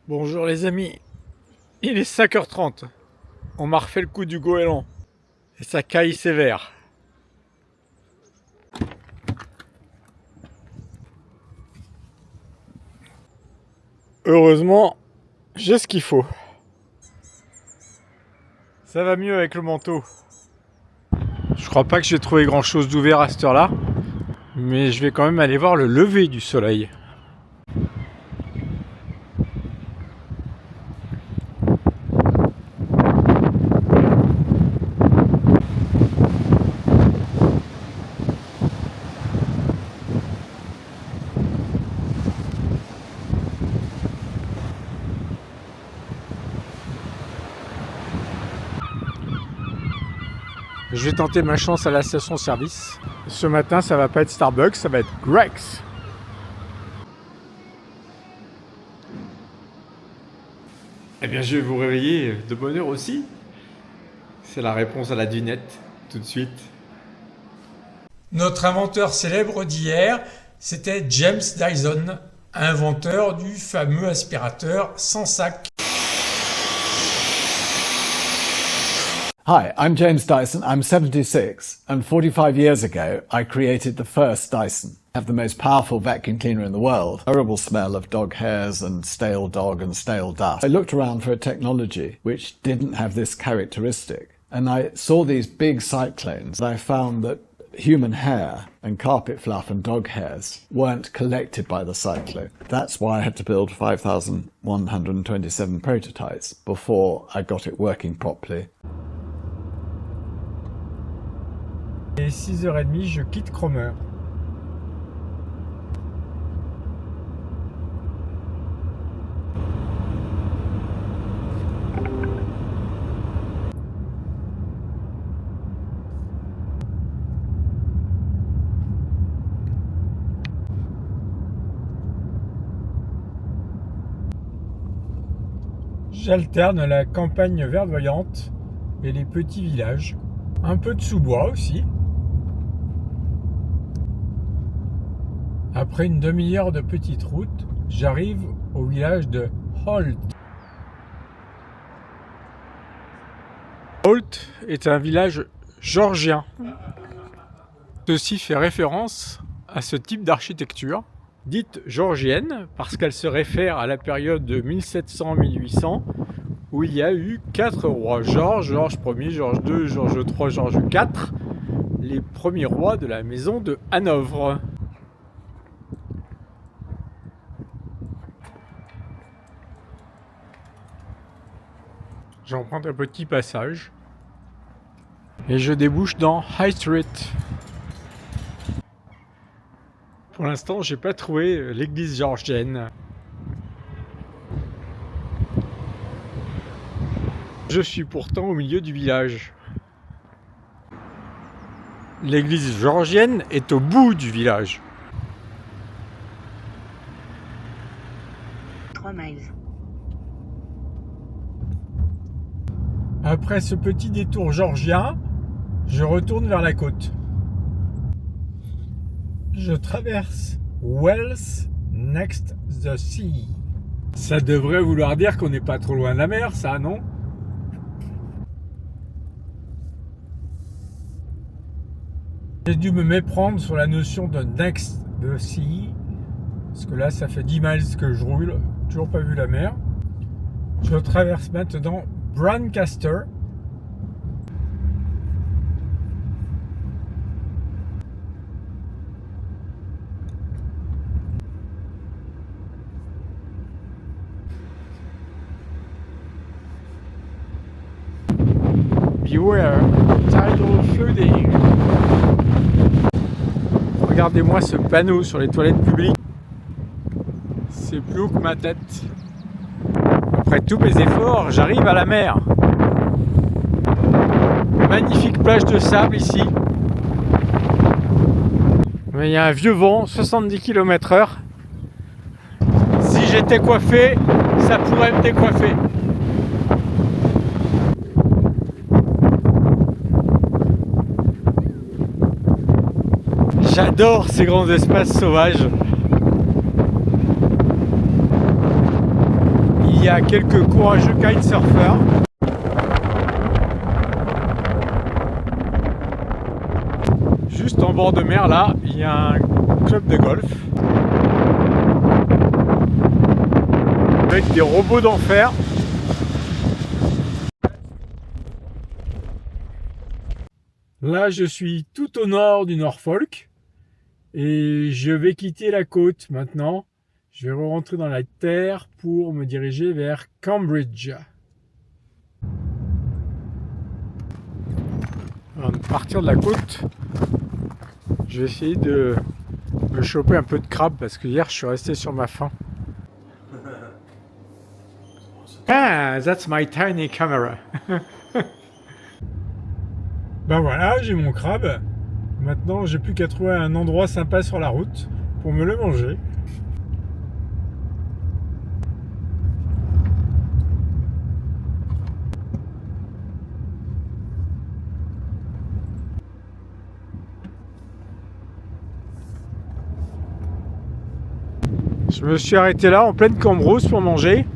Bonjour les amis, il est 5h30. On m'a refait le coup du goéland. Et ça caille sévère. Heureusement, j'ai ce qu'il faut. Ça va mieux avec le manteau. Je crois pas que j'ai trouvé grand chose d'ouvert à cette heure-là. Mais je vais quand même aller voir le lever du soleil. Je vais tenter ma chance à la station-service. Ce matin, ça va pas être Starbucks, ça va être Greggs. Eh bien, je vais vous réveiller de bonne heure aussi. C'est la réponse à la dunette, tout de suite. Notre inventeur célèbre d'hier, c'était James Dyson, inventeur du fameux aspirateur sans sac. Hi, I'm James Dyson. I'm 76, and 45 years ago, I created the first Dyson. I have the most powerful vacuum cleaner in the world. Horrible smell of dog hairs and stale dog and stale dust. I looked around for a technology which didn't have this characteristic, and I saw these big cyclones. I found that human hair and carpet fluff and dog hairs weren't collected by the cyclone. That's why I had to build 5,127 prototypes before I got it working properly. Et 6h30, je quitte Cromer. J'alterne la campagne verdoyante et les petits villages. Un peu de sous-bois aussi. Après une demi-heure de petite route, j'arrive au village de Holt. Holt est un village georgien. Ceci fait référence à ce type d'architecture, dite georgienne, parce qu'elle se réfère à la période de 1700-1800, où il y a eu 4 rois, Georges Ier, Georges II, Georges III, Georges IV, les premiers rois de la maison de Hanovre. J'emprunte un petit passage et je débouche dans High Street. Pour l'instant, j'ai pas trouvé l'église georgienne. Je suis pourtant au milieu du village. L'église georgienne est au bout du village. 3 miles. Après ce petit détour georgien, je retourne vers la côte. Je traverse Wells next the sea. Ça devrait vouloir dire qu'on n'est pas trop loin de la mer, ça, non? J'ai dû me méprendre sur la notion de next the sea, parce que là, ça fait 10 miles que je roule, toujours pas vu la mer. Je traverse maintenant Brancaster. Beware, tidal flooding. Regardez-moi ce panneau sur les toilettes publiques. C'est plus haut que ma tête. Après tous mes efforts, j'arrive à la mer. Magnifique plage de sable ici. Mais il y a un vieux vent, 70 km/h. Si j'étais coiffé, ça pourrait me décoiffer. J'adore ces grands espaces sauvages. il y a quelques courageux kitesurfers. Juste en bord de mer, là, il y a un club de golf. Avec des robots d'enfer. Là, je suis tout au nord du Norfolk. Et je vais quitter la côte maintenant. Je vais rentrer dans la terre pour me diriger vers Cambridge. Avant de partir de la côte, je vais essayer de me choper un peu de crabe parce que hier je suis resté sur ma faim. Ah, that's my tiny camera. Ben voilà, j'ai mon crabe. Maintenant, j'ai plus qu'à trouver un endroit sympa sur la route pour me le manger. Je me suis arrêté là en pleine Cambrousse pour manger.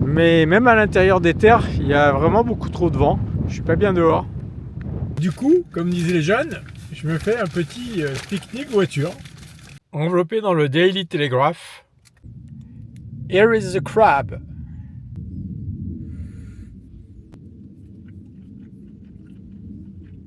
Mais même à l'intérieur des terres, il y a vraiment beaucoup trop de vent. Je suis pas bien dehors. Du coup, comme disaient les jeunes, je me fais un petit pique-nique voiture. Enveloppé dans le Daily Telegraph. Here is the crab.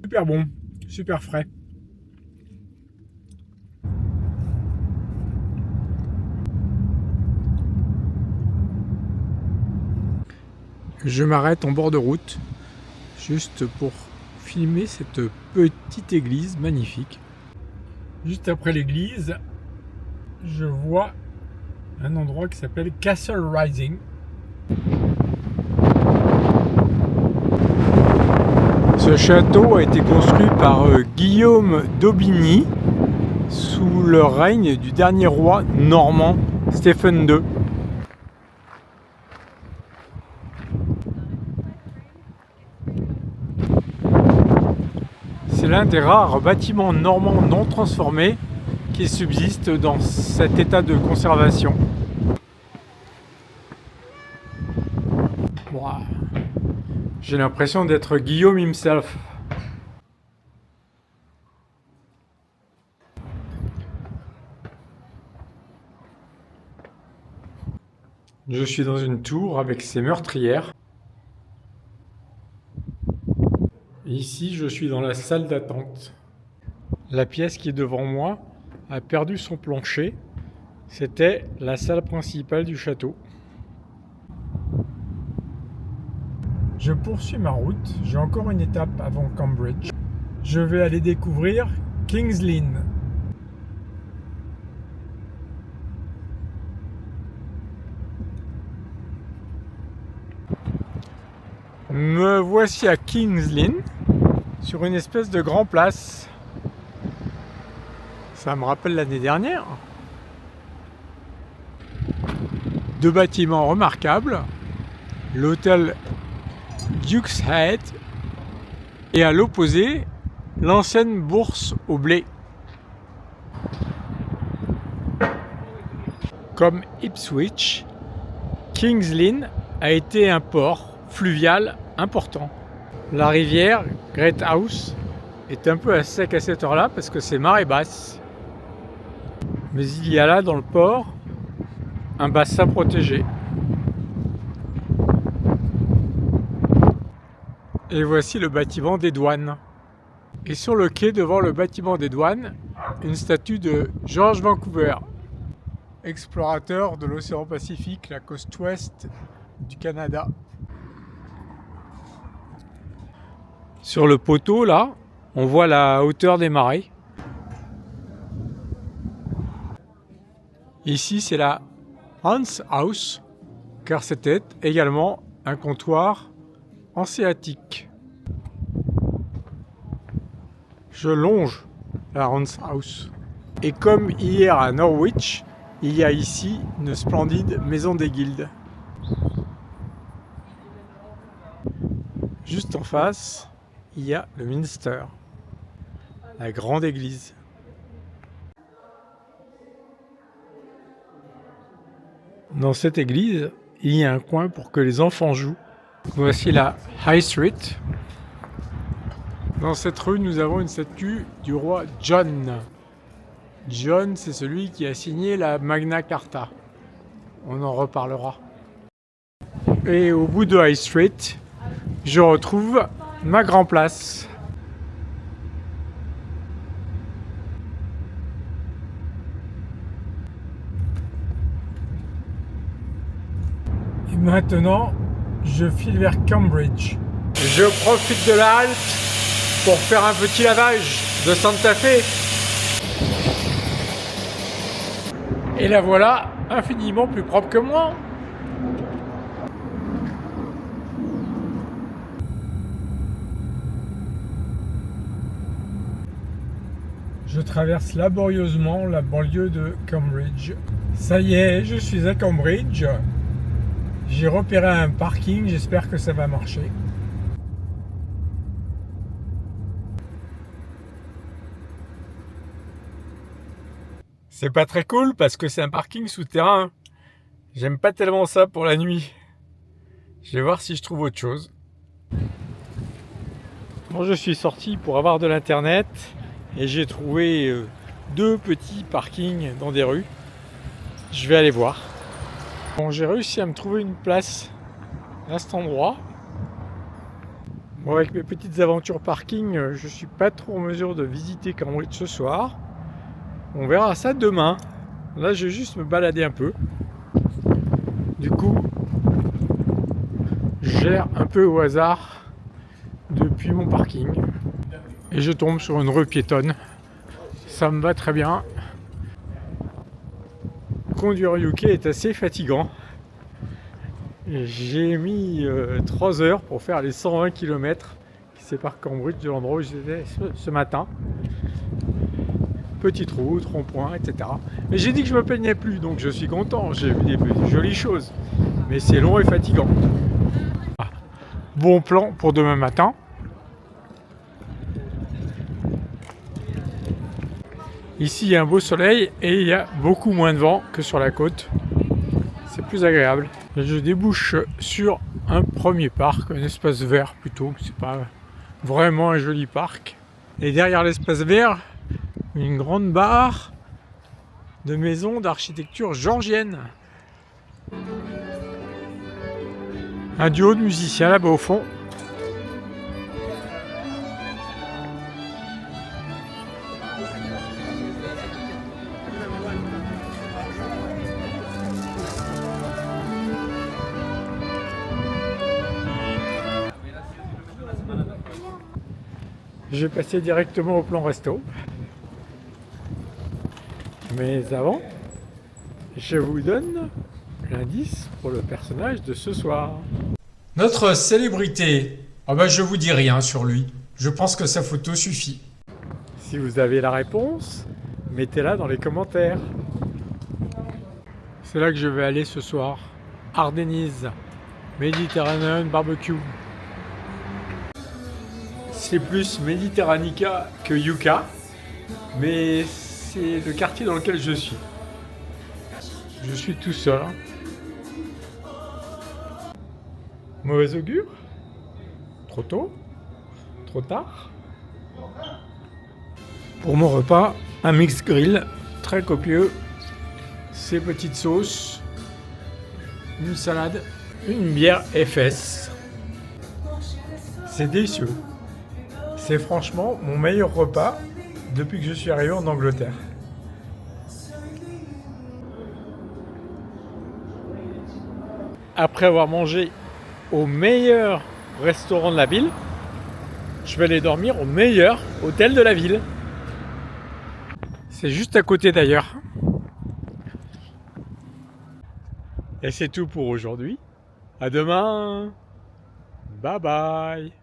Super bon, super frais. Je m'arrête en bord de route, juste pour filmer cette petite église magnifique. Juste après l'église, je vois un endroit qui s'appelle Castle Rising. Ce château a été construit par Guillaume d'Aubigny sous le règne du dernier roi normand Stephen II. C'est l'un des rares bâtiments normands non transformés qui subsistent dans cet état de conservation. Wow. J'ai l'impression d'être Guillaume himself. Je suis dans une tour avec ses meurtrières. Ici, je suis dans la salle d'attente. La pièce qui est devant moi a perdu son plancher. C'était la salle principale du château. Je poursuis ma route. J'ai encore une étape avant Cambridge. Je vais aller découvrir King's Lynn. Me voici à King's Lynn, sur une espèce de grand place. Ça me rappelle l'année dernière. Deux bâtiments remarquables, l'hôtel Duke's Head et à l'opposé, l'ancienne bourse au blé. Comme Ipswich, King's Lynn a été un port fluvial important. La rivière Great House est un peu à sec à cette heure-là parce que c'est marée basse. Mais il y a là dans le port un bassin protégé. Et voici le bâtiment des douanes. Et sur le quai devant le bâtiment des douanes, une statue de George Vancouver, explorateur de l'océan Pacifique, la côte ouest du Canada. Sur le poteau, là, on voit la hauteur des marées. Ici, c'est la Hans House, car c'était également un comptoir hanséatique. Je longe la Hans House. Et comme hier à Norwich, il y a ici une splendide maison des guildes. Juste en face, il y a le Minster, la grande église. Dans cette église, il y a un coin pour que les enfants jouent. Voici la High Street. Dans cette rue, nous avons une statue du roi John. John, c'est celui qui a signé la Magna Carta. On en reparlera. Et au bout de High Street, je retrouve ma Grand Place. Et maintenant, je file vers Cambridge. Je profite de la halte pour faire un petit lavage de Santa Fe. Et la voilà infiniment plus propre que moi. Je traverse laborieusement la banlieue de Cambridge. Ça y est, je suis à Cambridge. J'ai repéré un parking, j'espère que ça va marcher. C'est pas très cool parce que c'est un parking souterrain. J'aime pas tellement ça pour la nuit. Je vais voir si je trouve autre chose. Bon, je suis sorti pour avoir de l'internet et j'ai trouvé 2 petits parkings dans des rues. Je vais aller voir. Bon, j'ai réussi à me trouver une place à cet endroit. Bon, avec mes petites aventures parking, je suis pas trop en mesure de visiter Cambridge ce soir. On verra ça demain. Là, je vais juste me balader un peu. Du coup, je gère un peu au hasard depuis mon parking. Et je tombe sur une rue piétonne. Ça me va très bien. Conduire au UK est assez fatigant. J'ai mis 3 heures pour faire les 120 km qui séparent Cambridge de l'endroit où j'étais ce matin. Petite route, rond-point, etc. Mais j'ai dit que je me plaignais plus, donc je suis content. J'ai vu des jolies choses. Mais c'est long et fatigant. Bon plan pour demain matin. Ici, il y a un beau soleil et il y a beaucoup moins de vent que sur la côte. C'est plus agréable. Je débouche sur un premier parc, un espace vert plutôt. C'est pas vraiment un joli parc. Et derrière l'espace vert, une grande barre de maisons d'architecture georgienne. Un duo de musiciens là-bas au fond. Je vais passer directement au plan resto. Mais avant, je vous donne l'indice pour le personnage de ce soir. Notre célébrité. Ah bah je vous dis rien sur lui. Je pense que sa photo suffit. Si vous avez la réponse, mettez-la dans les commentaires. C'est là que je vais aller ce soir. Ardennes, Mediterranean Barbecue. C'est plus Mediterranica que Yucca, mais c'est le quartier dans lequel je suis. Je suis tout seul. Mauvais augure? Trop tôt? Trop tard? Pour mon repas, un mix grill très copieux, ces petites sauces, une salade, une bière FS. C'est délicieux. C'est franchement mon meilleur repas depuis que je suis arrivé en Angleterre. Après avoir mangé au meilleur restaurant de la ville, je vais aller dormir au meilleur hôtel de la ville. C'est juste à côté d'ailleurs. Et c'est tout pour aujourd'hui. À demain. Bye bye.